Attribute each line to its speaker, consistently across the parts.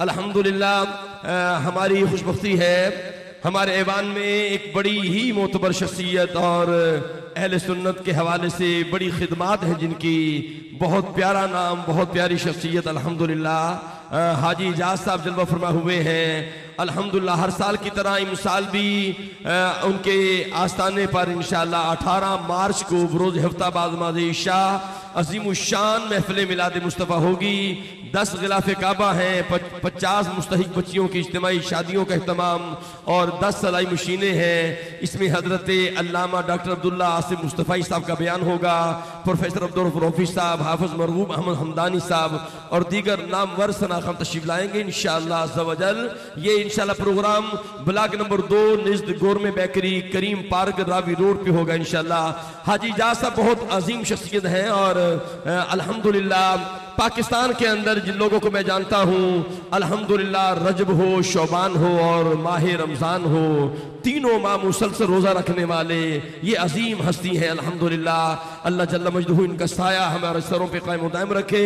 Speaker 1: अल्हम्दुलिल्लाह हमारी खुशबख्ती है, हमारे ऐवान में एक बड़ी ही मोतबर शख्सियत और अहले सुन्नत के हवाले से बड़ी खिदमात हैं जिनकी, बहुत प्यारा नाम, बहुत प्यारी शख्सियत अल्हम्दुलिल्लाह हाजी इजाज साहब जलवा फरमा हुए हैं। अल्हम्दुलिल्लाह हर साल की तरह इस साल भी उनके आस्थाने पर इंशाअल्लाह 18 मार्च को बरोज हफ्ता बाद नमाज़े इशा अज़ीमुश्शान महफ़िल मिलाद मुस्तफ़ा होगी। 10 ग़िलाफ़े काबा हैं, 50 मुस्तहिक बच्चियों की इज्तिमाई शादियों का अहतमाम और 10 सलाई मशीनें हैं। इसमें हज़रत अल्लामा डॉक्टर अब्दुल्ला आसिफ मुस्तफ़ाई साहब का बयान होगा, प्रोफेसर अब्दुल रऊफ़ी साहब, हाफ़िज़ मरगूब अहमद हमदानी साहब और दीगर नामवर सनाख़म तशरीफ़ लाएंगे इंशाअल्लाह अज़्ज़ा व जल। ये इंशाअल्लाह प्रोग्राम ब्लॉक नंबर 2 निज़्द Gourmet Bakery Karim Park Ravi Road पे होगा इंशाअल्लाह। हाजी इजाज साहब बहुत अजीम शख्सियत हैं और अल्हम्दुलिल्लाह पाकिस्तान के अंदर जिन लोगों को मैं जानता हूँ, अल्हम्दुलिल्लाह रजब हो, शौबान हो और माह रमज़ान हो, तीनों माह मुसलसल रोज़ा रखने वाले ये अजीम हस्ती हैं अल्हम्दुलिल्लाह। अल्लाह जल्ल मजदूहू इनका साया हमारे सरों पे कायम दायम रखे।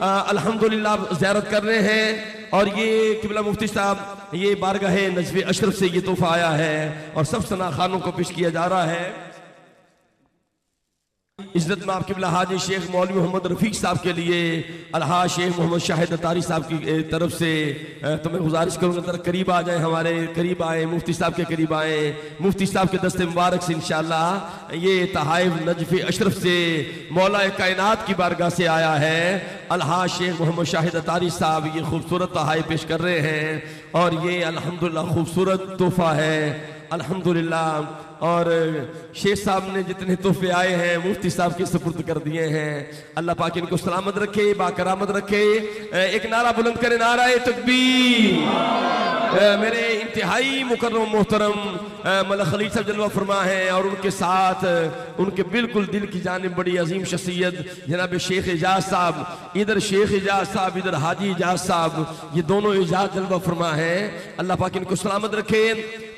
Speaker 1: अल्हम्दुलिल्लाह ज़ियारत कर रहे हैं और ये किबला मुफ्ती साहब ये बारगाह नजफ़े अशरफ से ये तोहफ़ा आया है और सब सना खानों को पेश किया जा रहा है। इज्जत में आपके हाजी शेख मौलवी मोहम्मद रफीक साहब के लिए अलहा शेख मोहम्मद शाहिद अतारी साहब की तरफ से तो मैं गुजारिश करूँगा जरा करीब आ जाए, हमारे करीब आए, मुफ्ती साहब के करीब आए। मुफ्ती साहब के दस्ते मुबारक से इंशाअल्लाह ये तहाइफ नजफ़े अशरफ से मौला कायनात की बारगाह से आया है। अलहा शेख मोहम्मद शाहिद अतारी साहब ये खूबसूरत तहाइफ पेश कर रहे हैं और ये अल्हम्दुलिल्लाह खूबसूरत तोहफ़ा है अल्हम्दुलिल्लाह। और शेख साहब ने जितने तोहफे आए हैं मुफ्ती साहब के सुपुर्द कर दिए हैं। अल्लाह पाक इनको सलामत रखे, बाकरामत रखे। एक नारा बुलंद करे, नाराए तकबीर। मेरे इंतहाई मुकर्रम मोहतरम मलक खलील साहब जलवा फरमा है और उनके साथ उनके बिल्कुल दिल की जानिब बड़ी अजीम शख्सियत जनाब शेख एजाज साहब, इधर शेख एजाज साहब इधर हाजी एजाज साहब, ये दोनों एजाज जलवा फरमा है। अल्लाह पाक इनको सलामत रखे।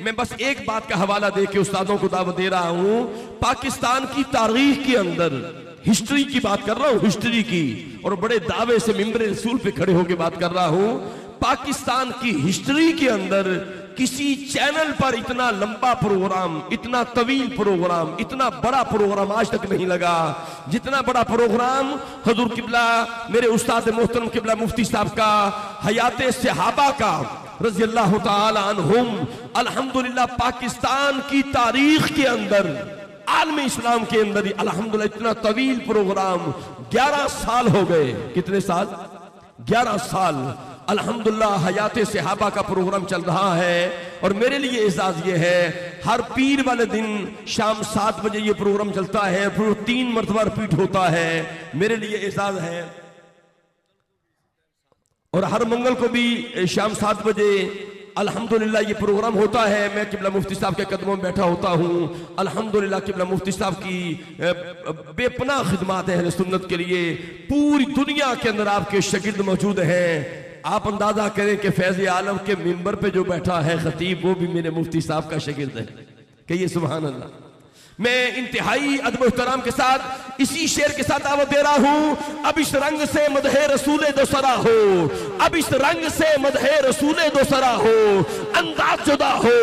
Speaker 1: मैं बस एक बात का हवाला दे के उस्तादों को दावत दे रहा हूँ, पाकिस्तान की तारीख के अंदर हिस्ट्री की बात कर रहा हूँ, हिस्ट्री की, और बड़े दावे से मिंबर रसूल पे खड़े होकर बात कर रहा हूँ। पाकिस्तान की हिस्ट्री के अंदर किसी चैनल पर इतना लंबा प्रोग्राम, इतना तवील प्रोग्राम, इतना बड़ा प्रोग्राम आज तक नहीं लगा जितना बड़ा प्रोग्राम हजूर किबला मेरे उस्ताद मोहतरम किबला मुफ्ती साहब का हयाते सहाबा का रज़ी अल्लाह ताला अन्हुम। अल्हम्दुलिल्लाह पाकिस्तान की तारीख के अंदर, आलम इस्लाम के अंदर अल्हम्दुलिल्लाह इतना तवील प्रोग्राम 11 साल हो गए। कितने साल? 11 साल अल्हम्दुलिल्लाह हयाते सहाबा का प्रोग्राम चल रहा है। और मेरे लिए एजाज ये है, हर पीर वाले दिन शाम 7 बजे ये प्रोग्राम चलता है, फिर 3 मरतबा रिपीट होता है। मेरे लिए एजाज है। और हर मंगल को भी शाम 7 बजे अल्हम्दुलिल्लाह ये प्रोग्राम होता है। मैं किबला मुफ्ती साहब के कदमों में बैठा होता हूँ। अल्हम्दुलिल्लाह किबला मुफ्ती साहब की बेपनाह खिदमत है सुन्नत के लिए। पूरी दुनिया के अंदर आपके शागिर्द मौजूद हैं। आप अंदाजा करें कि फैज़ आलम के मिंबर पे जो बैठा है खतीब, वो भी मेरे मुफ्ती साहब का शागिर्द है। कहिए सुभान अल्लाह। मैं इंतहाई अदब एहतराम के साथ इसी शेर के साथ दावत दे रहा हूँ, अब इस रंग से मदहे रसूले दोसरा हो, अब इस रंग से मदहे रसूले दोसरा हो, अंदाज जुदा हो,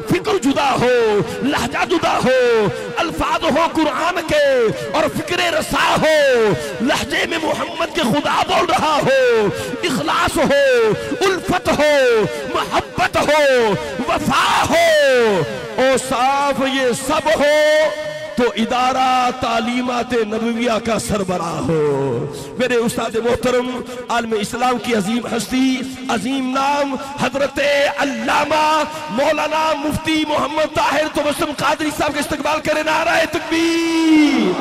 Speaker 1: फिक्र जुदा हो, लहजा जुदा हो, अल्फाज हो कुरान के और फिक्र रसा हो, लहजे में मोहम्मद के खुदा बोल रहा हो, इखलास हो, उल्फत हो, मोहब्बत हो, वफा हो, ओ साफ ये सब हो तो इदारा तालीमात नबविया का सरबराह हो। मेरे उस्ताद मोहतरम आलम इस्लाम की अजीम हस्ती, अजीम नाम हजरत अल्लामा मौलाना मुफ्ती मोहम्मद ताहिर तबस्सुम कादरी साहब का इस्तकबाल करें। नाराए तकबीर,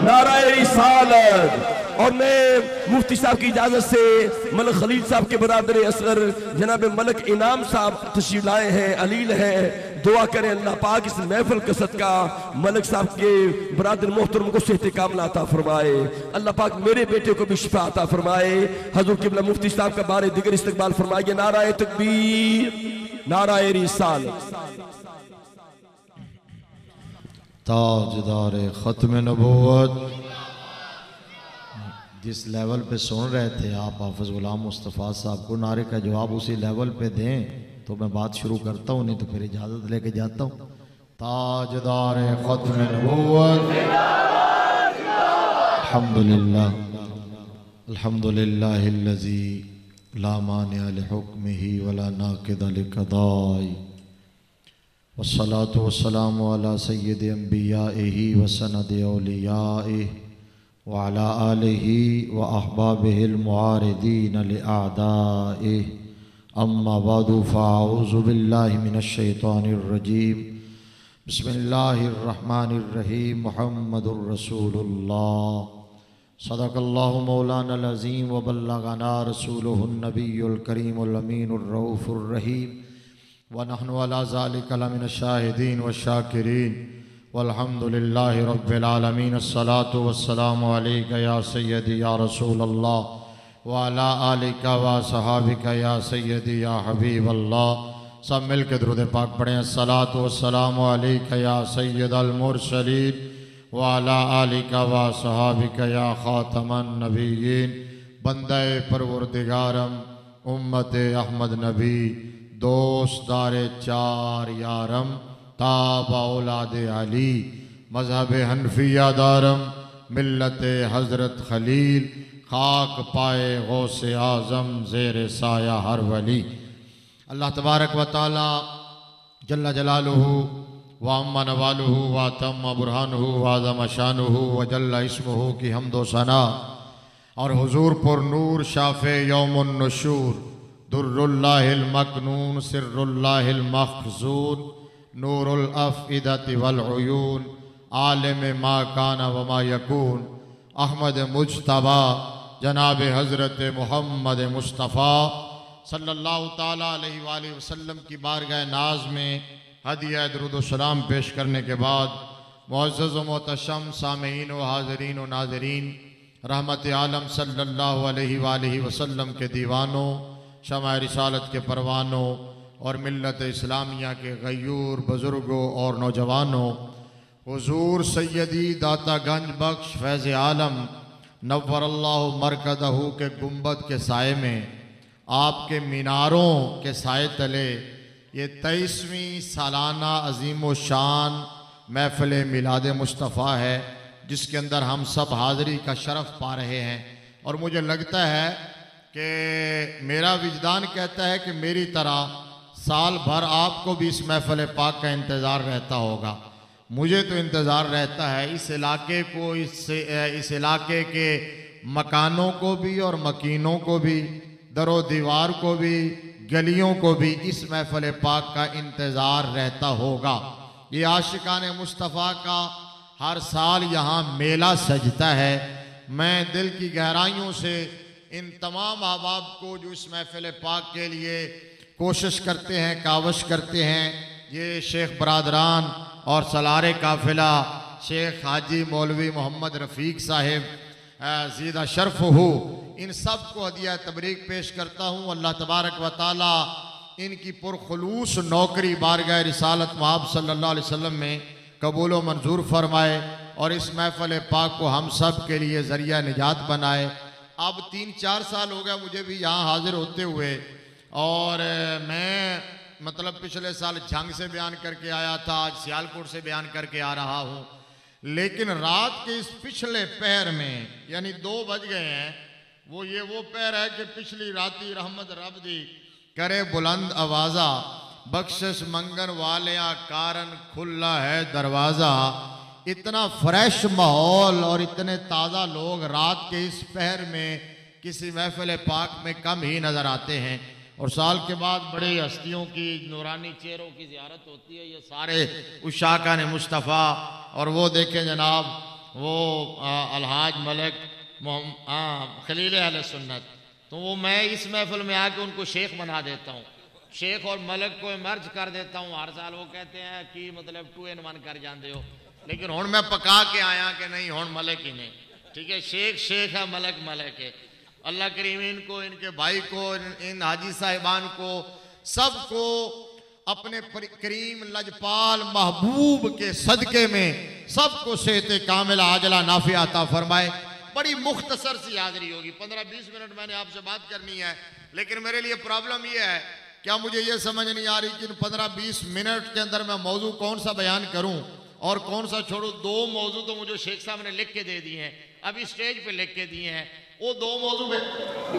Speaker 1: नाराए रिसालत। और मैं मुफ्ती साहब की इजाजत से मलक खलील साहब के बरादर असगर जनाब मलक इनाम साहब तशरीफ लाए हैं, अलील हैं। दुआ करें अल्लाह पाक इस महफिल कसरत का मलक साहब के बरादर मोहतरम को सेहत कामला अता फरमाए। अल्लाह पाक मेरे बेटे को भी शिफा अता फरमाए। हजूर किबला मुफ्ती साहब का बारे दिगर इस्तकबाल फरमाइए। नाराए तकबीर, नाराए रिसालत।
Speaker 2: ताजदार खत्म नबूवत जिस लेवल पे सुन रहे थे आप हाफिज़ गुलाम मुस्तफ़ा साहब को, नारे का जवाब उसी लेवल पे दें तो मैं बात शुरू करता हूँ, नहीं तो फिर इजाज़त लेके जाता हूँ। ताजदार ख़त्म नबूवत अल्हम्दुलिल्लाह अल्हम्दुलिल्लाहिल्लज़ी ला मानिअ लिहुक्मिही वला नाक़िद लिक़दाई वस्सलातु वस्सलामु अला सय्यिदि अंबियाइही व सनदि औलियाइही व अला आलिही व अहबाबिहिल मुआरिदीन लिअअदाइही अम्मा बअदु फ़अऊज़ु बिल्लाहि मिनश शैतानिर रजीम बिस्मिल्लाहिर रहमानिर रहीम मुहम्मदुर रसूलुल्लाह सदक़ल्लाहु मौलानल अज़ीम व बल्लगना रसूलुहुन नबियुल करीमुल अमीनुर रऊफ़ुर रहीम व नहनु अला ज़ालिका लमिनश शाहिदीन व शाकिरीन वल्हम्दुलिल्लाहि रब्बिल आलमीन। अस्सलातु वस्सलामु अलैका या सय्यदी या रसूलल्लाह व अला आलिका व सहाबिका या सय्यदी या हबीबल्लाह। सब मिल के दुरूद पाक पढ़ें। अस्सलातु वस्सलामु अलैका या सय्यदल मुरसलीन व अला आलिका व सहाबिका या खातमन नबिय्यीन। बंदे परवरदिगारम उम्मते अहमद नबी दोस्तदारे चार यारम ताब औलाद अली मजहब हनफिया दारम मिल्लत हज़रत खलील खाक पाए गौसे आज़म ज़ेर साया हर वली। अल्लाह तबारक व तआला जल्ला जलालुहु व अम्मा नवालुहु व तम्मा बुरहानुहु व अज़म शानुहु व जल्ला इस्मुहु की हम्दो सना और हुजूर पुर नूर शाफ़े यौमुन नुशूर दुर्रुल्लाहिल मकनून सिर्रुल्लाहिल मखज़ून नूरुल अफ़इदति वल उयून आलिम मा काना व मा यकून अहमद मुज्तबा जनाब हज़रत मोहम्मद मुस्तफ़ा सल्लल्लाहु ताला अलैहि वालैहि वसल्लम की बारगाह नाज में हदिया दुरूद व सलाम पेश करने के बाद मुअज़्ज़ज़ व मोहतशम सामीईन व हाज़रीन व नाज़रीन रहमत आलम सल्लल्लाहु अलैहि वालैहि वसल्लम के दीवानों शमाए रिसालत के परवानों और मिल्लत इस्लामिया के गयूर बुज़ुर्गों और नौजवानों, हुजूर सैयदी दाता गंज बख्श फैज़ आलम नव्वरल्लाहु मरकदहू के गुंबद के साए में आपके मीनारों के साए तले ये 23वीं सालाना अजीम व शान महफ़िल मिलाद मुस्तफ़ा है, जिसके अंदर हम सब हाज़री का शरफ़ पा रहे हैं। और मुझे लगता है कि मेरा विजदान कहता है कि मेरी तरह साल भर आपको भी इस महफ़िल पाक का इंतज़ार रहता होगा। मुझे तो इंतज़ार रहता है इस इलाके को, इस इलाके के मकानों को भी और मकीनों को भी, दरो दीवार को भी, गलियों को भी इस महफ़िल पाक का इंतज़ार रहता होगा। ये आशिकाने मुस्तफ़ा का हर साल यहाँ मेला सजता है। मैं दिल की गहराइयों से इन तमाम अहबाब को जो इस महफ़िल पाक के लिए कोशिश करते हैं, कावश करते हैं, ये शेख बरादरान और सलारे काफिला शेख हाजी मौलवी मोहम्मद रफ़ीक साहिब ज़ीदा शर्फ हो, इन सब को हदिया तबरीक पेश करता हूँ। अल्लाह तबारक व ताला इनकी पुरखुलूस नौकरी बारगाह रिसालत महब सल्लल्लाहु अलैहि वसल्लम में कबूल व मंजूर फरमाए और इस महफ़िल पाक को हम सब के लिए ज़रिया निजात बनाए। अब 3-4 साल हो गया मुझे भी यहाँ हाजिर होते हुए, और मैं मतलब पिछले साल झंग से बयान करके आया था, आज सियालकोट से बयान करके आ रहा हूँ। लेकिन रात के इस पिछले पहर में यानी 2 बज गए हैं, वो पहर है कि पिछली राती रहमत रब दी करे बुलंद आवाज़ा बख्शिश मंगन वालिया कारण खुला है दरवाज़ा। इतना फ्रेश माहौल और इतने ताज़ा लोग रात के इस पहर में किसी महफ़िल पाक में कम ही नज़र आते हैं। और साल के बाद बड़ी हस्तियों की नूरानी चेहरों की ज़ियारत होती है, ये सारे उशाकान मुस्तफ़ा। और वो देखें जनाब, वो अलहाज मलिक खलील अहले सुन्नत, तो वो मैं इस महफ़िल में आके उनको शेख बना देता हूँ, शेख और मलिक को मर्ज कर देता हूँ। हर साल वो कहते हैं कि मतलब 2 in 1 कर जाते हो, लेकिन हुण मैं पका के आया कि नहीं, हुण मलिक ही नहीं, ठीक है। शेख शेख है, मलिक मलिक है। अल्लाह करीम इनको, इनके भाई को, इन हाजी साहिबान को, सबको अपने करीम लजपाल महबूब के सदके में सबको सेहत कामिला आजला नाफिया अता फरमाए। बड़ी मुख्तसर सी हाजिरी होगी, 15-20 मिनट मैंने आपसे बात करनी है। लेकिन मेरे लिए प्रॉब्लम यह है, क्या मुझे ये समझ नहीं आ रही कि इन 15-20 मिनट के अंदर मैं मौजू कौन सा बयान करूं और कौन सा छोड़ूं। 2 मौजू तो मुझे शेख साहब ने लिख के दे दिए हैं, अभी स्टेज पे लिख के दिए हैं। वो 2 मौजू में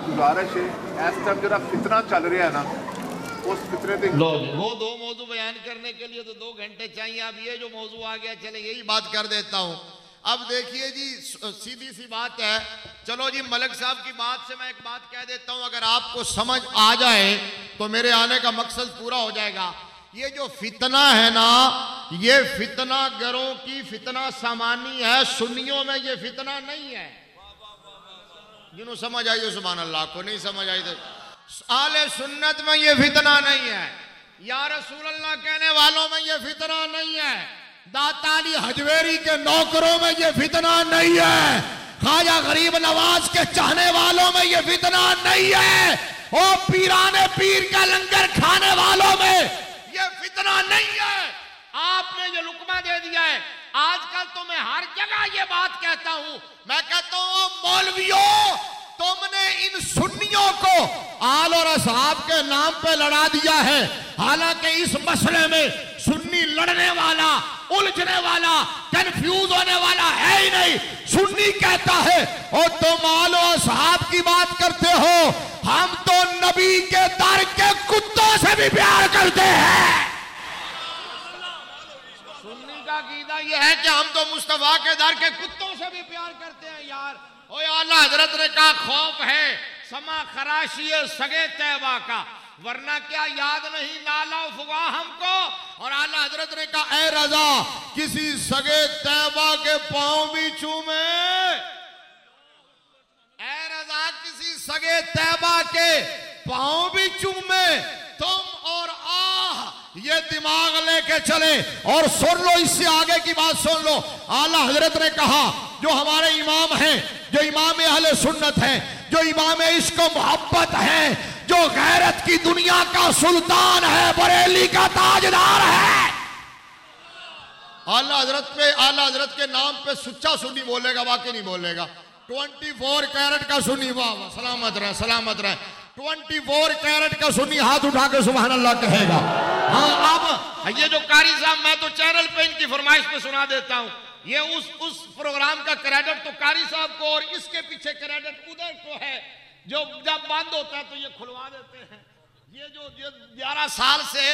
Speaker 3: गुजारिश है, इस टाइम जो फितना चल रहा है ना, उस फितरे दे
Speaker 2: वो 2 मौजू बयान करने के लिए तो 2 घंटे चाहिए। अब ये जो मौजू आ गया, चले यही बात कर देता हूं। अब देखिए जी, सीधी सी बात है। चलो जी, मलिक साहब की बात से मैं एक बात कह देता हूं, अगर आपको समझ आ जाए तो मेरे आने का मकसद पूरा हो जाएगा। ये जो फितना है ना, ये फितना गरों की फितना सामानी है, सुन्नियों में ये फितना नहीं है। जिन्हों समझ आई हो सुभान अल्लाह, को नहीं समझ आई तो आले सुन्नत में ये फितना नहीं है, या रसूल अल्लाह कहने वालों में ये फितना नहीं है, दाता अली हजवेरी के नौकरों में ये फितना नहीं है, ख्वाजा गरीब नवाज के चाहने वालों में ये फितना नहीं है, और पीराने पीर का लंगर खाने वालों में ये फितना नहीं है। आपने ये लुकमा दे दिया है। आजकल तो मैं हर जगह ये बात कहता हूं, मैं कहता हूं मौलवियों, तुमने इन सुन्नियों को आल और असहाब के नाम पे लड़ा दिया है। हालांकि इस मसले में सुन्नी लड़ने वाला, उलझने वाला, कंफ्यूज होने वाला है ही नहीं। सुन्नी कहता है और तुम आल और असहाब की बात करते हो, हम तो नबी के दर के कुत्तों से भी प्यार करते हैं। सुन्नी का अकीदा यह है कि हम तो मुस्तफा के दर के कुत्तों से भी प्यार करते हैं। यार ओ आला हजरत ने कहा खौफ है समा खराशी सगे तैबा का, वरना क्या याद नहीं नाला फुगा हमको। और आला हजरत ने कहा ए रजा, किसी सगे तैबा के पांव भी चूमे, ए रजा किसी सगे तैबा के पांव भी चूमे। तुम और ये दिमाग लेके चले और सुन लो, इससे आगे की बात सुन लो। आला हजरत ने कहा जो हमारे इमाम हैं, जो इमाम अहले सुन्नत हैं, जो इमाम इश्क मोहब्बत हैं, जो गैरत की दुनिया का सुल्तान है, बरेली का ताजदार है, आला हजरत के नाम पे सच्चा सुन्नी बोलेगा, वाकई नहीं बोलेगा। 24 कैरेट का सुन्नी, वाह सलामत रहे, सलामत रहे। 24 कैरेट का सुन्नी हाथ उठा के सुभान अल्लाह कहेगा। हाँ, अब ये जो कारी साहब, मैं तो चैनल पे इनकी फरमाइश पे सुना देता हूँ। ये उस प्रोग्राम का क्रेडिट तो कारी साहब को, और इसके पीछे क्रेडिट उधर को है, जो जब बंद होता है तो ये खुलवा देते हैं। ये जो 11 साल से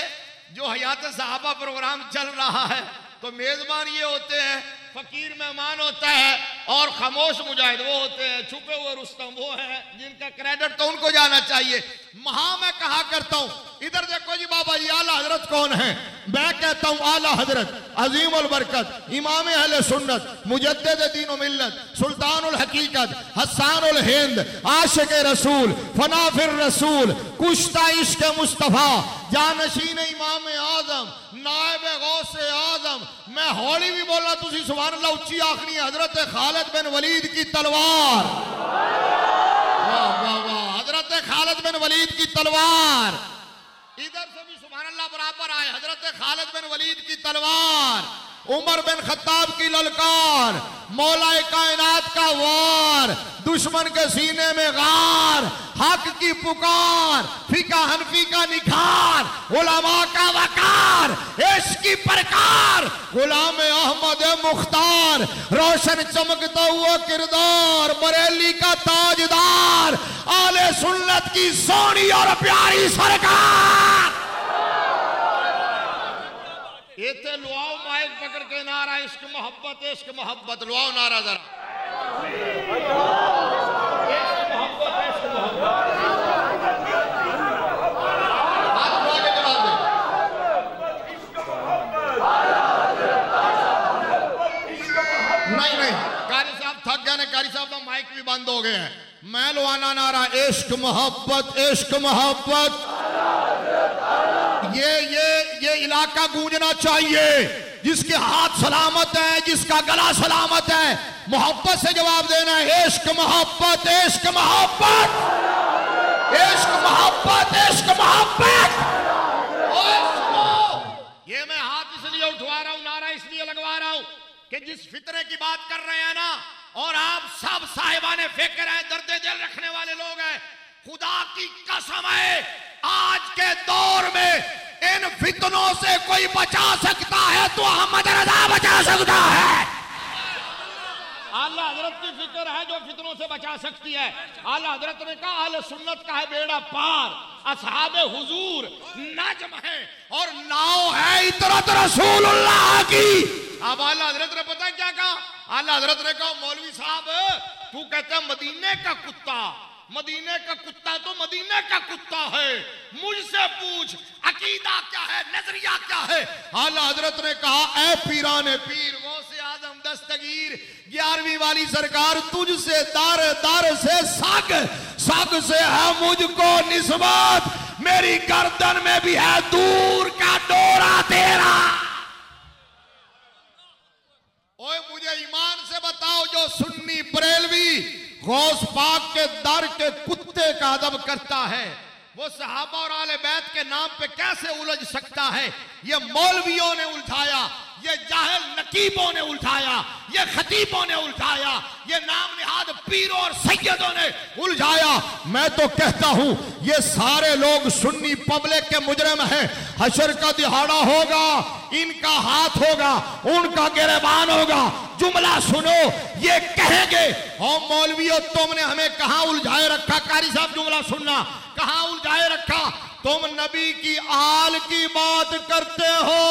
Speaker 2: जो हयात सहाबा प्रोग्राम चल रहा है, तो मेजबान ये होते हैं, फकीर मेहमान होता है, और खामोश मुजाहिद वो होते हैं, छुपे हुए रुस्तम वो हैं, जिनका क्रेडिट तो उनको जाना चाहिए। मैं कहा करता हूं, इधर देखो जी बाबा, ये आला हजरत कौन है? मैं कहता हूं आला हजरत अजीम उल बरकत, इमाम अहले सुन्नत, मुजद्दिद दीन व मिल्लत, सुल्तान उल हकीकत, हसन उल हिंद, आशिक रसूल, फनाफिर रसूल, कुश्ता इश्क मुस्तफा, जानशीन इमाम आजम, नायब गौसे आजम। मैं हौली भी बोलना, तुसी सुभान अल्लाह उच्ची आखनी है। हजरत खालिद बिन वलीद की तलवार, वाह वाह वाह, हजरत खालिद बिन वलीद की तलवार। इधर से भी सुभान अल्लाह बराबर आए, हजरत खालिद बिन वलीद की तलवार, उमर बिन खत्ताब की ललकार, मौलाए कायनात का वार, दुश्मन के सीने में गार, हक की पुकार, फीका हनफी का निखार, उलमा का वकार, इश्क की प्रकार, गुलाम अहमद मुख्तार, रोशन चमकता हुआ किरदार, बरेली का ताजदार, आले सुन्नत की सोनी और प्यारी सरकार। इतने लुआओ माइक पकड़ के नारा इश्क मोहब्बत, लुआओ नारा जरा। नहीं, कारी साहब थक गए, कारी साहब का माइक भी बंद हो गए हैं। मैं लुआना नारा इश्क मोहब्बत। ये इलाका गूंजना चाहिए। जिसके हाथ सलामत है, जिसका गला सलामत है, मोहब्बत से जवाब देना है। इश्क मोहब्बत। ये मैं हाथ इसलिए उठवा रहा हूं, नारा इसलिए लगवा रहा हूं कि
Speaker 4: जिस फितरे की बात कर रहे हैं ना, और आप सब साहिबाने फिक्र हैं, दर्द दिल रखने वाले लोग हैं, खुदा की कसम है आज के दौर में इन फितनों से कोई बचा सकता है तो अहमद रजा बचा सकता है। आला हजरत की फिक्र है जो फितनों से बचा सकती है। आला हजरत ने कहा अहले सुन्नत का है बेड़ा पार, असहाबे हुजूर नजम है और नाव है इतरत रसूलुल्लाह की। अब आला हजरत ने पता क्या कहा? आला हजरत ने कहा मौलवी साहब तू कहते हैं मदीने का कुत्ता, मदीने का कुत्ता तो मदीने का कुत्ता है, मुझसे पूछ अकीदा क्या है, नजरिया क्या है। आला हजरत ने कहा ऐ पीराने पीर गौसे आजम दस्तगीर 11वीं वाली सरकार, तुझसे दर दर से सग सग से है मुझको निस्बत, मेरी गर्दन में भी है दूर का डोरा तेरा। ओए मुझे ईमान से बताओ जो सुन्नी बरेलवी गौस पाक के दर के कुत्ते का अदब करता है वो सहाबा और आले बैत के नाम पे कैसे उलझ सकता है? ये मौलवियों ने उलझाया, ये जाहिल नकीबों ने उलझाया, ये खतीबों ने उलझाया, ये नाम निहाद पीरों और सैयदों ने उलझाया। मैं तो कहता हूं ये सारे लोग सुन्नी पब्लिक के मुजरिम हैं। हशर का दिहाड़ा होगा, इनका हाथ होगा, उनका गिरबान होगा। जुमला सुनो, ये कहेंगे ओ मौलवियों तुमने हमें कहां उलझाए रखा? कारी साहब जुमला सुनना, कहां उलझाए रखा? तुम नबी की आल की बात करते हो,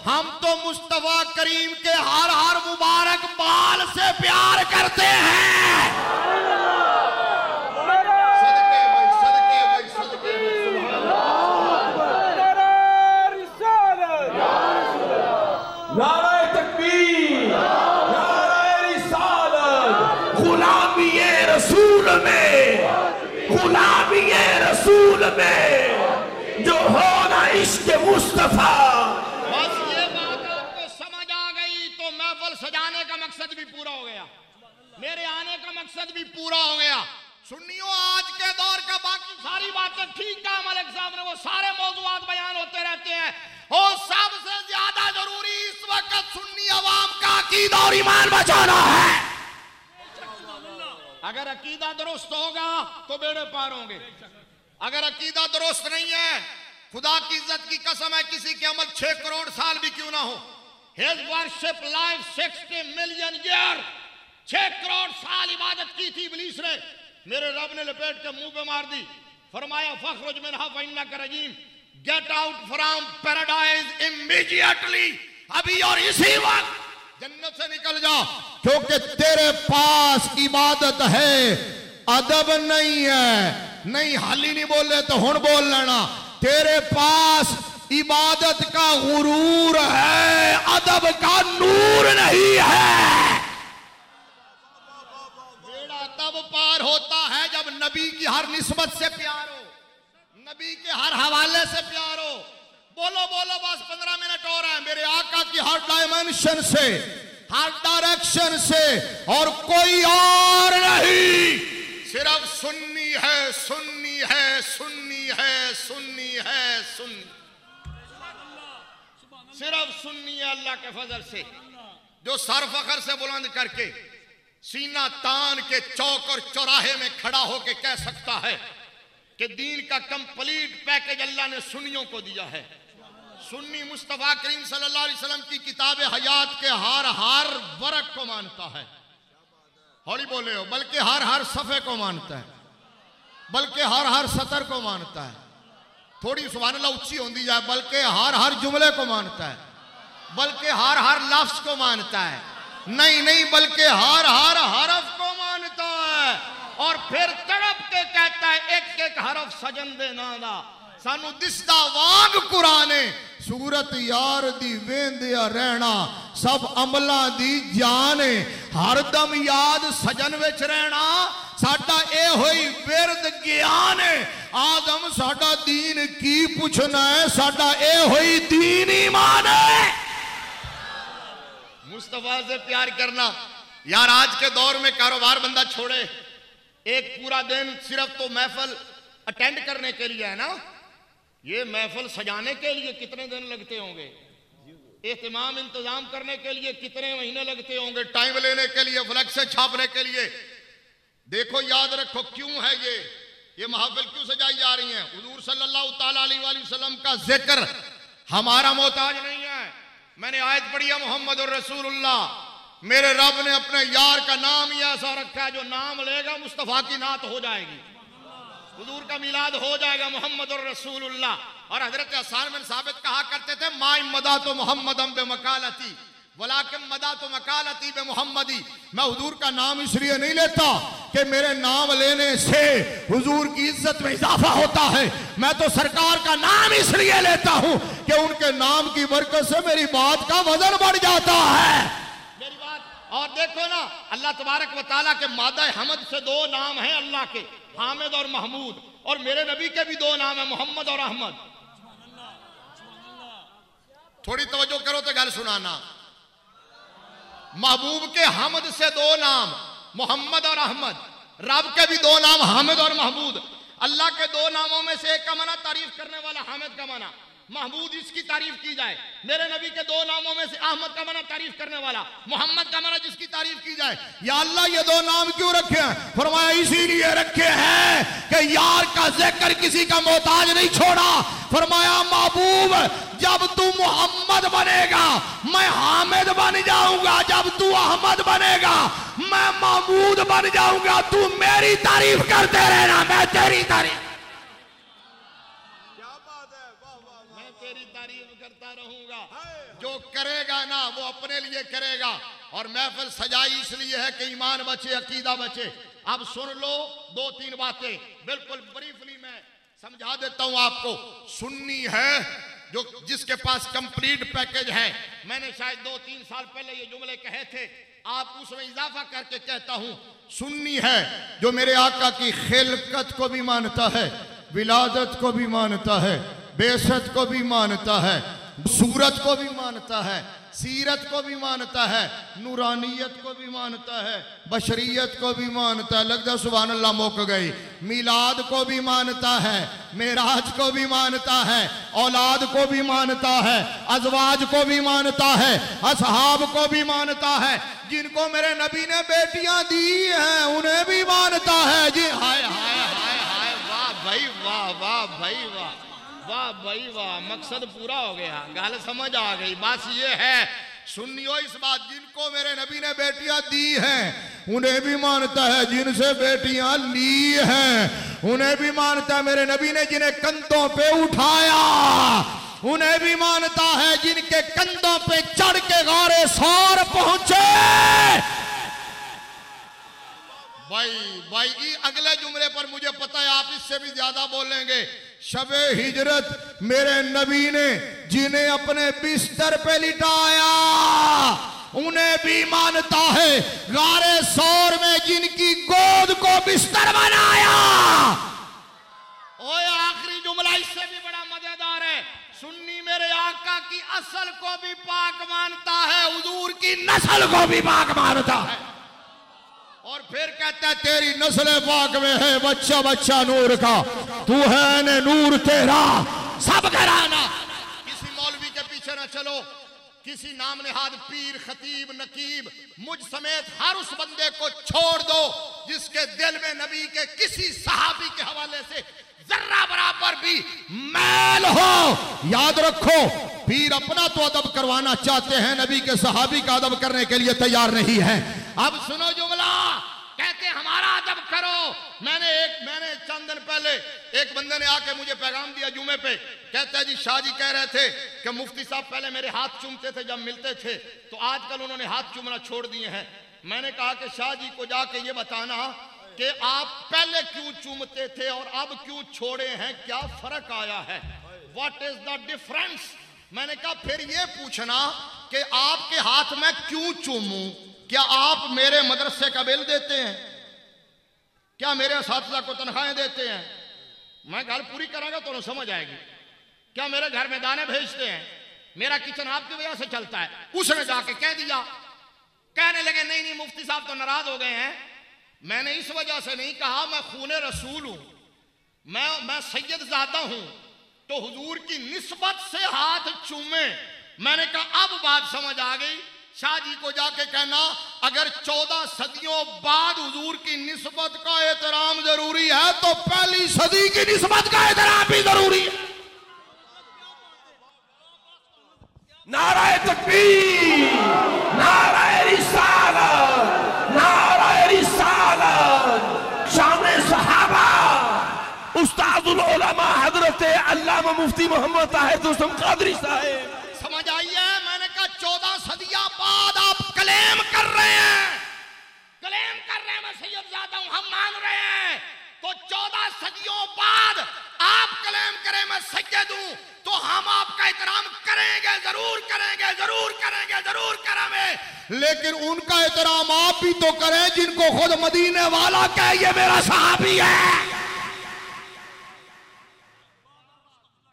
Speaker 4: हम तो मुस्तफा करीम के हर हर मुबारक बाल से प्यार करते हैं। सदके भाई, सदके भाई, सदके
Speaker 1: नारे तकबीर, नारे रिसालत, गुलामी रसूल में, गुलामी रसूल में जो होना इश्क मुस्तफा।
Speaker 4: बस ये बात आपको समझ आ गई तो महफिल सजाने का मकसद भी पूरा हो गया, मेरे आने का मकसद भी पूरा हो गया। सुन्नियों आज के दौर का बाकी सारी बातें ठीक है, मलिक साहब ने वो सारे मौजूआत बयान होते रहते हैं, और सबसे ज्यादा जरूरी इस वक्त सुन्नी अवाम का अकीदा और ईमान बचाना है। अगर अकीदा दुरुस्त होगा तो बेड़े पार होंगे, अगर अकीदा दुरुस्त नहीं है, खुदा की इज्जत की कसम है किसी के अमल 6 करोड़ साल भी क्यों ना हो, His worship life 60 million year, 6 crore साल इबादत की थी इब्लीस ने, मेरे रब ने लपेट के मुंह पे मार दी। फरमाया फखरुज मिनहा फइन्नका रजीम, get out from paradise immediately, अभी और इसी वक्त जन्नत से निकल जा, क्योंकि तेरे पास इबादत है, अदब नहीं है। नहीं हाली नहीं बोल रहे तो हुण बोल लेना, तेरे पास इबादत का गुरूर है, अदब का नूर नहीं है। बेड़ा तब पार होता है जब नबी की हर निस्बत से प्यार हो, नबी के हर हवाले से प्यार हो। बोलो बोलो बस 15 मिनट और है। मेरे आका की हर डायमेंशन से, हर डायरेक्शन से, और कोई और नहीं, सिर्फ सुन्नी है, सुन्नी है, सुन्नी है, सुन्नी है, सुन्नी, सिर्फ सुन्नी है। अल्लाह के फजल से जो सर फखर से बुलंद करके सीना तान के चौक और चौराहे में खड़ा होके कह सकता है कि दीन का कंप्लीट पैकेज अल्लाह ने सुन्नियों को दिया है। सुन्नी मुस्तफा करीम सल्लल्लाहु अलैहि वसल्लम की किताब हयात के हर हर वर्क को मानता है। हौली बोले हो, बल्कि हर हर सफ़े को मानता है, बल्कि हर हर सतर को मानता है। थोड़ी सुभान अल्लाह ऊंची होती जाए, बल्कि हर हर जुमले को मानता है, बल्कि हर हर लफ्ज को मानता है। नहीं नहीं, बल्कि हर हर हरफ को मानता है, और फिर तड़प के कहता है एक एक हरफ सजन दे नादा सानू दिसदा वांग कुराने, सूरत यार दी वेंदिया रहना, सब अमला दी जान, हरदम याद सजन विच रहना, साडा ए होई विरद ज्ञान। आदम साडा दीन की पुछना है, साडा ए होई दीन ईमान है। मुस्तफा से प्यार करना यार, आज के दौर में कारोबार बंदा छोड़े, एक पूरा दिन सिर्फ तो महफिल अटेंड करने के लिए है ना, ये महफिल सजाने के लिए कितने दिन लगते होंगे? एहतमाम इंतजाम करने के लिए कितने महीने लगते होंगे, टाइम लेने के लिए, फ्लैक्स से छापने के लिए। देखो याद रखो क्यों है ये महफिल क्यों सजाई जा रही है। हुजूर सल्लल्लाहु ताला अलैहि वसल्लम का जिक्र हमारा मोहताज नहीं है। मैंने आयत पढ़ी है मोहम्मद और रसूलुल्लाह, मेरे रब ने अपने यार का नाम ही ऐसा रखा है जो नाम लेगा मुस्तफा की नात हो जाएगी, हुजूर का मिलाद हो जाएगा, मोहम्मद और रसूलुल्लाह। और हजरत हसन बिन साबित कहा करते थे माई मदा तो मोहम्मदम बे मकालती वलाकिन मदा तो मकालती बे मोहम्मदी। मैं हुजूर का नाम इसलिए नहीं लेता कि मेरे नाम लेने से हुजूर की इज्जत में इजाफा होता है, मैं तो सरकार का नाम इसलिए लेता हूं कि उनके नाम की बरकत से मेरी बात का वजन बढ़ जाता है। मेरी बात और देखो ना, अल्लाह तबारक व तआला के मादा हमद से दो नाम हैं अल्लाह के, हामिद और महमूद, और मेरे नबी के भी दो नाम है मोहम्मद और अहमद। थोड़ी तवज्जो करो तो गल सुनाना। महबूब के हमद से दो नाम मोहम्मद और अहमद, रब के भी दो नाम हामिद और महमूद। अल्लाह के दो नामों में से एक का माना तारीफ करने वाला, हामिद का माना, महमूद इसकी तारीफ की जाए। मेरे नबी के दो नामों में से अहमद का माना तारीफ करने वाला, मोहम्मद का माना जिसकी तारीफ की जाए। या अल्लाह ये दो नाम क्यों रखे हैं? फरमाया इसीलिए रखे हैं कि यार का जिक्र किसी का मोहताज नहीं छोड़ा। फरमाया महबूब जब तू मोहम्मद बनेगा मैं हामिद बन जाऊंगा, जब तू अहमद बनेगा मैं महमूद बन जाऊंगा। तू मेरी तारीफ करते रहना, मैं तेरी तारीफ, मैं तेरी तारीफ करता रहूंगा। जो करेगा ना वो अपने लिए करेगा। और महफिल सजाई इसलिए है कि ईमान बचे, अकीदा बचे। अब सुन लो दो तीन बातें बिल्कुल ब्रीफली मैं समझा देता हूं आपको। सुन्नी है जो जिसके पास कंप्लीट पैकेज है, मैंने शायद 2-3 साल पहले ये जुमले कहे थे, आप उसमें इजाफा करके कहता हूं। सुन्नी है जो मेरे आका की खिलकत को भी मानता है, विलादत को भी मानता है, बेसत को भी मानता है, सूरत को भी मानता है, सीरत को भी मानता है, नूरानियत को भी मानता है, बशरियत को भी मानता है। लगता सुभान अल्लाह मुक गई। मिलाद को भी मानता है, मेराज को भी मानता है, औलाद को भी मानता है, अजवाज को भी मानता है, असहाब को भी मानता है, जिनको मेरे नबी ने बेटियां दी हैं उन्हें भी मानता है। जी हाय हाय हाय हाय, वाह भाई वाह, वाह भाई वाह, वाह भाई वाह, मकसद पूरा हो गया, गल समझ आ गई। बस ये है सुनियो इस बात, जिनको मेरे नबी ने बेटियां दी हैं उन्हें भी मानता है, जिनसे बेटियां ली हैं उन्हें भी मानता है। मेरे नबी ने जिन्हें कंधों पे उठाया उन्हें भी मानता है, जिनके कंधों पे चढ़ के गारे सौर पहुंचे। भाई अगले जुमले पर मुझे पता है आप इससे भी ज्यादा बोलेंगे। शबे हिजरत मेरे नबी ने जिन्हें अपने बिस्तर पे लिटाया उन्हें भी मानता है, गारे सौर में जिनकी गोद को बिस्तर बनाया। ओए आखिरी जुमला इससे भी बड़ा मजेदार है। सुन्नी मेरे आका की असल को भी पाक मानता है, हुजूर की नस्ल को भी पाक मानता है। और फिर कहता है तेरी नस्ल पाक में है बच्चा बच्चा नूर का, तू है ने नूर तेरा सब घराना। किसी मौलवी के पीछे न चलो, किसी नाम नेहाद पीर खतीब नकीब मुझ समेत हर उस बंदे को छोड़ दो जिसके दिल में नबी के किसी सहाबी के हवाले से जर्रा बराबर भी मैल हो। याद रखो पीर अपना तो अदब करवाना चाहते हैं, नबी के सहाबी का अदब करने के लिए तैयार नहीं है। अब सुनो जुमला, कहते हमारा अदब करो। मैंने चंद दिन पहले एक बंदे ने आके मुझे पैगाम दिया जुमे पे, कहता है जी शाह जी कह रहे थे कि मुफ्ती साहब पहले मेरे हाथ चूमते थे जब मिलते थे, तो आजकल उन्होंने हाथ चूमना छोड़ दिए हैं। मैंने कहा कि शाह जी को जाके ये बताना कि आप पहले क्यों चूमते थे और अब क्यों छोड़े हैं, क्या फर्क आया है, व्हाट इज द डिफरेंस। मैंने कहा फिर ये पूछना कि आपके हाथ में क्यों चूमूं, क्या आप मेरे मदरसे का बिल देते हैं, क्या मेरे असातिज़ा को तनख्वाहें देते हैं? मैं गल पूरी करांगा तो समझ आएगी। क्या मेरे घर में दाने भेजते हैं, मेरा किचन आपकी वजह से चलता है? उसने जाके कह दिया, कहने लगे नहीं नहीं मुफ्ती साहब तो नाराज हो गए हैं। मैंने इस वजह से नहीं कहा, मैं खूने रसूल हूं, मैं सैयद ज़ादा हूं, तो हुजूर की निस्बत से हाथ चूमे मैंने कहा अब बात समझ आ गई। शाह जी को जाके कहना अगर 14 सदियों बाद हुजूर की निस्बत का एहतराम जरूरी है तो पहली सदी की निस्बत का एहतराम भी जरूरी है।
Speaker 1: नाराए तकबीर, नाराए रिसालत, नाराए रिसालत, शान सहाबा, उस्तादुल उलमा हजरत अल्लामा मुफ्ती मोहम्मद ताहिर दोस्तम कादरी साहब।
Speaker 4: समझ आइए, मैंने कहा 14 सदियां बाद आप क्लेम कर रहे हैं, क्लेम कर रहे हैं मैं सैयदजादा हूं, हम मान रहे हैं। तो 14 सदियों बाद आप क्लेम करें मैं सैयद हूं तो हम आपका एहतराम करेंगे, जरूर करेंगे, जरूर करेंगे, जरूर करेंगे। लेकिन उनका एहतराम आप भी तो करें जिनको खुद मदीने वाला कहे ये मेरा सहाबी है,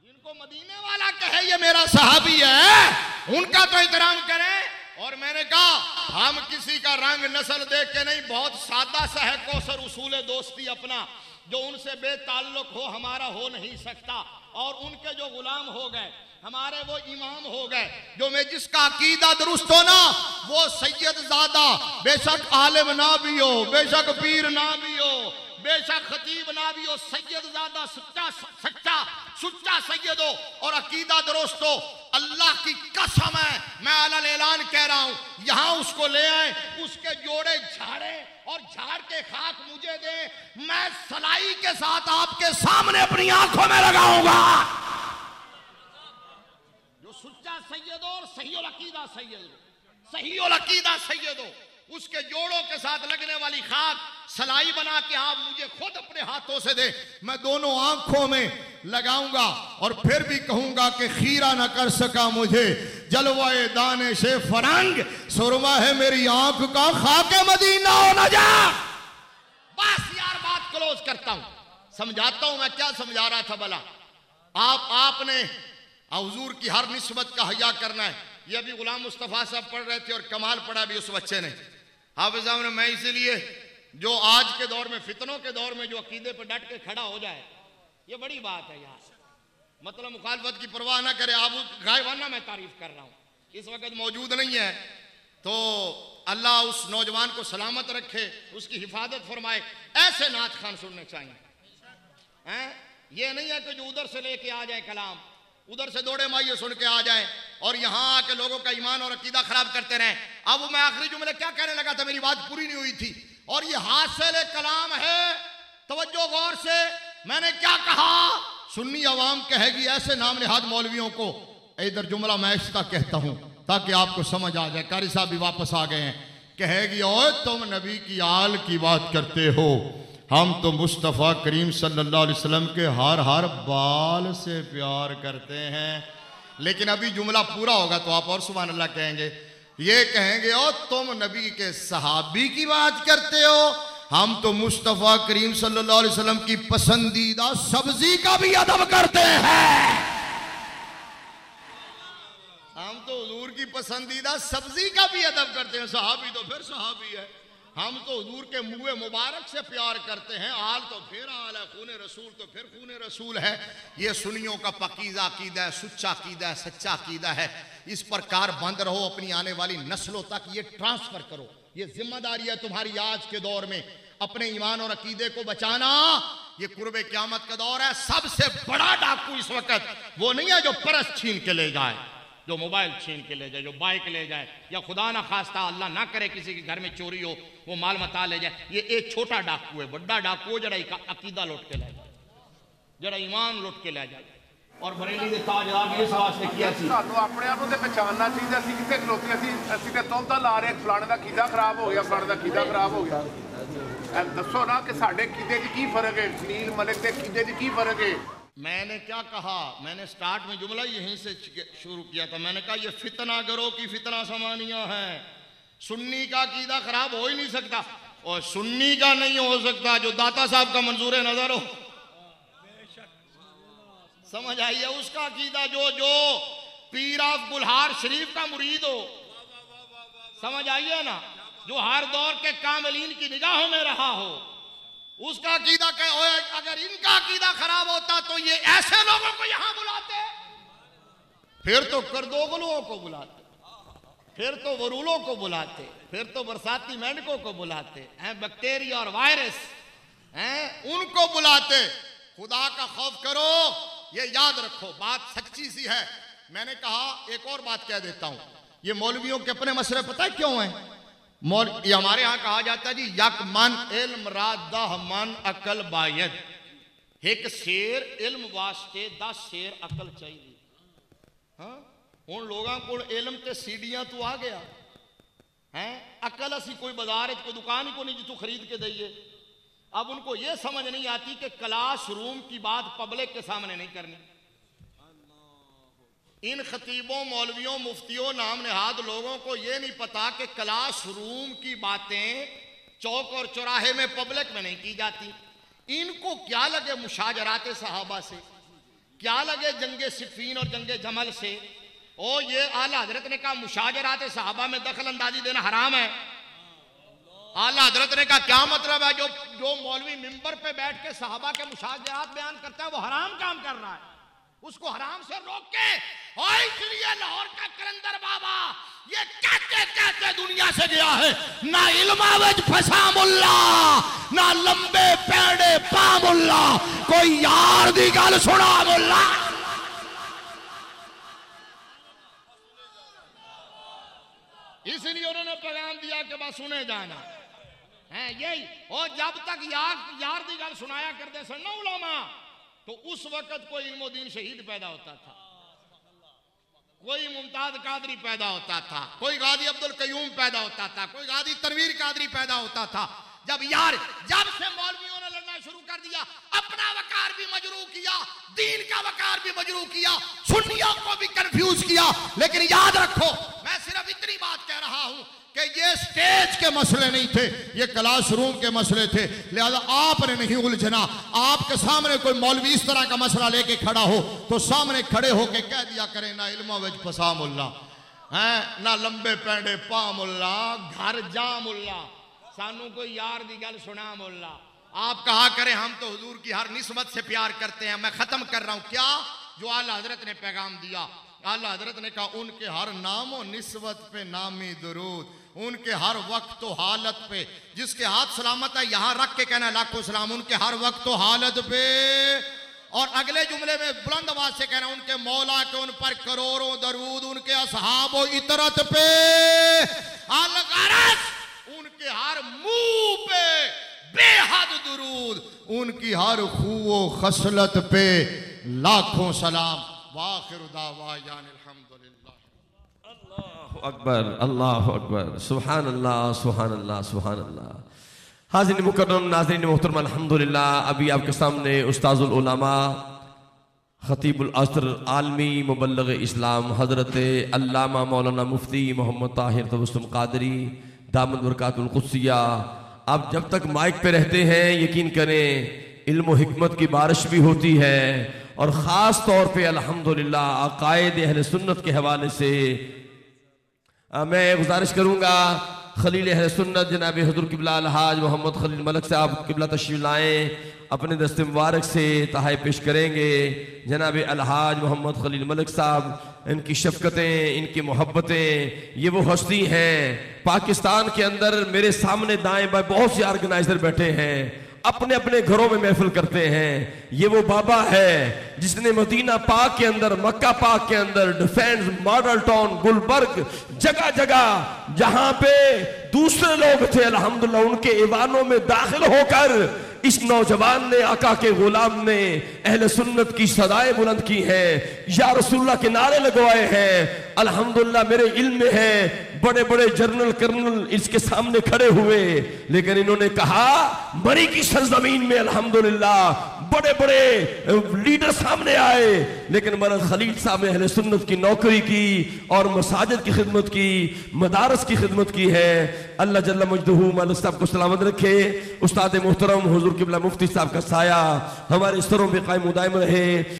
Speaker 4: जिनको मदीने वाला कहे ये मेरा सहाबी है, उनका तो एहतराम करें। और मैंने कहा हम किसी का रंग नस्ल देख के नहीं, बहुत सादा सा है कौसर उसूल दोस्ती अपना, जो उनसे बेताल्लुक हो हमारा हो नहीं सकता। और उनके जो गुलाम हो गए हमारे वो इमाम हो गए, जो मैं जिसका अकीदा दुरुस्त हो ना वो सैयदजादा, बेशक आलिम ना भी हो, बेशक पीर ना भी हो, बेशक खतीब ना भी हो, सैयदजादा सच्चा सच्चा सुच्चा सैयद हो और अकीदा दुरुस्त हो। अल्लाह की कसम है मैं अलल ऐलान कह रहा हूं, यहां उसको ले आए, उसके जोड़े झाड़े और झाड़ के खाक मुझे दे, मैं सलाई के साथ आपके सामने अपनी आंखों में लगाऊंगा। जो सुच्चा सैयद हो और सही अकीदा सैयद हो, सही अकीदा सैयद हो, उसके जोड़ों के साथ लगने वाली खाक सलाई बना के आप मुझे खुद अपने हाथों से दे, मैं दोनों आंखों में लगाऊंगा और फिर भी कहूंगा कि खीरा न कर सका मुझे जलवाए दाने से फरंग, सुरमा है मेरी आंख का खाके मदीना हो न जा। बस यार बात क्लोज करता हूं, समझाता हूं मैं क्या समझा रहा था। भला आपने हुजूर की हर निस्बत का हया करना है। ये अभी गुलाम मुस्तफा साहब पढ़ रहे थे और कमाल पढ़ा भी उस बच्चे ने, हाफिज साहब ने। मैं इसीलिए जो आज के दौर में फितनों के दौर में जो अकीदे पर डट के खड़ा हो जाए ये बड़ी बात है यार, मतलब मुखालफत की परवाह ना करे। आप गायबाना मैं तारीफ कर रहा हूं, इस वक्त मौजूद नहीं है तो अल्लाह उस नौजवान को सलामत रखे, उसकी हिफाजत फरमाए। ऐसे नात खान सुनने चाहिए हैं, ये नहीं है कि जो उधर से लेके आ जाए कलाम, उधर से दौड़े माइये सुन के आ जाए और यहां आके लोगों का ईमान और अकीदा खराब करते रहे। अब मैं आखिरी जुमले क्या कहने लगा था, मेरी बात पूरी नहीं हुई थी। और ये हासिल कलाम है, तवज्जो गौर से। मैंने क्या कहा, सुन्नी अवाम कहेगी ऐसे नाम निहाद मौलवियों को, इधर जुमला मैं इसका कहता हूं ताकि आपको समझ आ जाए। कारी साहब भी वापस आ गए हैं। कहेगी ओए तुम नबी की आल की बात करते हो, हम तो मुस्तफ़ा करीम सल्लल्लाहु अलैहि वसल्लम के हर बाल से प्यार करते हैं। लेकिन अभी जुमला पूरा होगा तो आप और सुभान अल्लाह कहेंगे। ये कहेंगे ओ तुम नबी के सहाबी की बात करते हो, हम तो मुस्तफ़ा करीम सल्लल्लाहु अलैहि वसल्लम की पसंदीदा सब्जी का भी अदब करते हैं। हम तो हुजूर की पसंदीदा सब्जी का भी अदब करते हैं। सहाबी तो फिर सहाबी है, हम तो हुजूर के मुँह मुबारक से प्यार करते हैं। आल तो फिर आल है, खून रसूल तो फिर खून रसूल है। ये सुन्नियों का पकीज़ा अकीदा है, सुच्चा अकीदा है, सच्चा अकीदा है। इस प्रकार बंद रहो, अपनी आने वाली नस्लों तक ये ट्रांसफर करो। ये जिम्मेदारी है तुम्हारी आज के दौर में, अपने ईमान और अकीदे को बचाना। ये कुर्बे क़यामत का दौर है। सबसे बड़ा डाकू इस वक्त वो नहीं है जो परस छीन के ले जाए, जो मोबाइल छीन के ले जाए, जो बाइक ले जाए, या खुदा ना खास्ता अल्लाह ना करे किसी के घर में चोरी हो वो माल मता ले जाए। ये एक छोटा डाकू है। बड़ा डाकू जरा अकीदा लौट के ले जाए, जरा ईमान लौट के ले जाए। और बरेली के ताजदार ने इस वास्ते किया सी
Speaker 3: सानू अपने आप को पहचानना चाहिए। असं कितने खलोते असं तो तौहता ला रहे फलाने का कीदा खराब हो गया, फलाने का कीदा खराब हो गया। दसो ना कि साडे कीदे च की फर्क है, खलील मलिक के कीदे च की फर्क है।
Speaker 4: मैंने क्या कहा, मैंने स्टार्ट में जुमला यहीं से शुरू किया था। मैंने कहा ये फितना गरो की फितना समानियां है। सुन्नी का अकीदा खराब हो ही नहीं सकता, और सुन्नी का नहीं हो सकता जो दाता साहब का मंजूर नजर हो। समझ आइए, उसका अकीदा जो पीर ऑफ गुलहार शरीफ का मुरीद हो। समझ आइए ना, जो हर दौर के कामिलीन की निगाहों में रहा हो, उसका अकीदा अगर इनका अकीदा खराब होता तो ये ऐसे लोगों को यहां बुलाते। फिर तो करदोगलुओं को बुलाते, फिर तो वरूलों को बुलाते, फिर तो बरसाती मेंढकों को बुलाते हैं, बैक्टीरिया और वायरस हैं उनको बुलाते। खुदा का खौफ करो, ये याद रखो, बात सच्ची सी है। मैंने कहा एक और बात कह देता हूं, ये मौलवियों के अपने मसले पता है क्यों है? ये हमारे यहां कहा जाता है जी यक मन इल्म रादह मन अकल बायद, एक शेर इल्म वास्ते 10 शेर अकल चाहिए। हाँ उन लोगों को इल्म ते सीढ़ियां तू आ गया है, अकल असी कोई बाजार कोई दुकान ही को नहीं जितू खरीद के दइए। अब उनको यह समझ नहीं आती कि क्लास रूम की बात पब्लिक के सामने नहीं करनी। इन खतीबों मौलवियों मुफ्तियों नाम नेहाद लोगों को यह नहीं पता कि क्लास रूम की बातें चौक और चौराहे में पब्लिक में नहीं की जाती। इनको क्या लगे मुशाजरात सहाबा से, क्या लगे जंगे सिफीन और जंगे जमल से। ओ ये आला हजरत ने कहा मुशाजरात सहाबा में दखल अंदाजी देना हराम है। आला हजरत ने कहा क्या मतलब है? जो मौलवी मिंबर पे बैठ के सहाबा के मुशाजरात बयान करता है वो हराम काम कर रहा है, उसको हराम से रोक के। और इसलिए लाहौर का कलंदर बाबा ये कहते कहते दुनिया से गया है, ना इल्मा विच फसा मुल्ला ना लंबे पैड़े पा मुल्ला, कोई यार दी गल सुना मुल्ला। इसलिए उन्होंने पैगाम दिया कि बस सुने जाना है यही। और जब तक यार दी गल सुनाया करते सन ना उलमा, तो उस वक्त कोई इल्मोदीन शहीद पैदा होता था, कोई मुमताज कादरी पैदा होता था, कोई गाजी अब्दुल कयूम पैदा होता था, कोई गाजी तनवीर कादरी पैदा होता था। जब से मौलवियों ने लड़ना शुरू कर दिया, अपना वकार भी मजरू किया, दीन का वकार भी मजरू किया, सुन्नियों को भी कंफ्यूज किया। लेकिन याद रखो, मैं सिर्फ इतनी बात कह रहा हूं कि ये स्टेज के मसले नहीं थे, ये क्लासरूम के मसले थे। लिहाजा आपने नहीं उलझना। आपके सामने कोई मौलवी इस तरह का मसला लेके खड़ा हो तो सामने खड़े होके कह दिया करें ना इल्मा विच फसा मुल्ला है, ना लंबे पैंडे पा मुल्ला, घर जा मुल्ला, सानू कोई यार दी गल सुना मुल्ला। आप कहा करें हम तो हुजूर की हर निस्बत से प्यार करते हैं। मैं खत्म कर रहा हूं क्या जो आला हजरत ने पैगाम दिया। आला हजरत ने कहा उनके हर नाम और निस्बत पे नामी दुरूद, उनके हर वक्त तो हालत पे, जिसके हाथ सलामत है यहां रख के कहना लाखों सलाम, उनके हर वक्त तो हालत पे। और अगले जुमले में बुलंद आवाज से कहना उनके मौला के उन पर करोड़ों दरूद, उनके असहाबो इतरत पे अलगरज, उनके हर मुंह पे बेहद दुरूद, उनकी हर खूओ खसलत पे लाखों सलाम। वाखिर दावायान अल्हम्दुलिल्लाह।
Speaker 1: अल्लाहु अकबर, अल्लाहु अकबर, सुभान अल्लाह, सुभान अल्लाह, सुभान अल्लाह। हाज़िरीन मुकर्रम, नाज़रीन मोहतरम, अल्हम्दुलिल्लाह अभी आपके सामने उस्ताजुल उलमा खतीबुल असर आलमी मुबल्लिग इस्लाम हज़रत अल्लामा मौलाना मुफ्ती मोहम्मद ताहिर तबस्सुम कादरी दामद बरकातुल कुद्सिया, आप जब तक माइक पे रहते हैं यकीन करें इल्म व हिकमत की बारिश भी होती है। और ख़ास तौर पे अल्हम्दुलिल्लाह अक़ायद अहले सुन्नत के हवाले से मैं गुजारिश करूँगा खलील अहले सुन्नत जनाब हुज़ूर क़िबला अलहाज मोहम्मद खलील मलक साहब क़िबला तशरीफ़ लाएँ, अपने दस्ते मुबारक से तहाए पेश करेंगे। जनाब अलहाज मोहम्मद खलील मलक साहब, इनकी शफ़क़तें, इनकी मोहब्बतें, ये वो हस्ती हैं। पाकिस्तान के अंदर मेरे सामने दाएँ बाएँ बहुत से ऑर्गेनाइज़र बैठे हैं, अपने अपने घरों में महफिल करते हैं। ये वो बाबा है जिसने मदीना पाक के अंदर, मक्का पाक के अंदर, डिफेंस, मॉडल टाउन, गुलबर्ग, जगह जगह जहां पे दूसरे लोग थे अल्हम्दुलिल्लाह उनके ईवानों में दाखिल होकर इस नौजवान ने, आका के गुलाम ने अहले सुन्नत की सदाएं बुलंद की हैं, या रसूलुल्लाह के नारे लगवाए हैं। अल्हम्दुलिल्लाह मेरे इल्म में है बड़े बड़े जनरल कर्नल इसके सामने खड़े हुए, लेकिन इन्होंने कहा मरी की सरजमीन में अल्हम्दुलिल्लाह बड़े बड़े लीडर सामने आए, लेकिन मरद खलील साहब ने अहले सुन्नत की नौकरी की और मसाजिद की खिदमत की, मदारस की खिदमत की है। अल्लाह जल्ल मजदहू मौलवी साहब को सलामत रखे। उस्ताद मोहतरम हुजूर क़िबला मुफ्ती साहब का साया हमारे सरों पे कायम मुदायम रहे।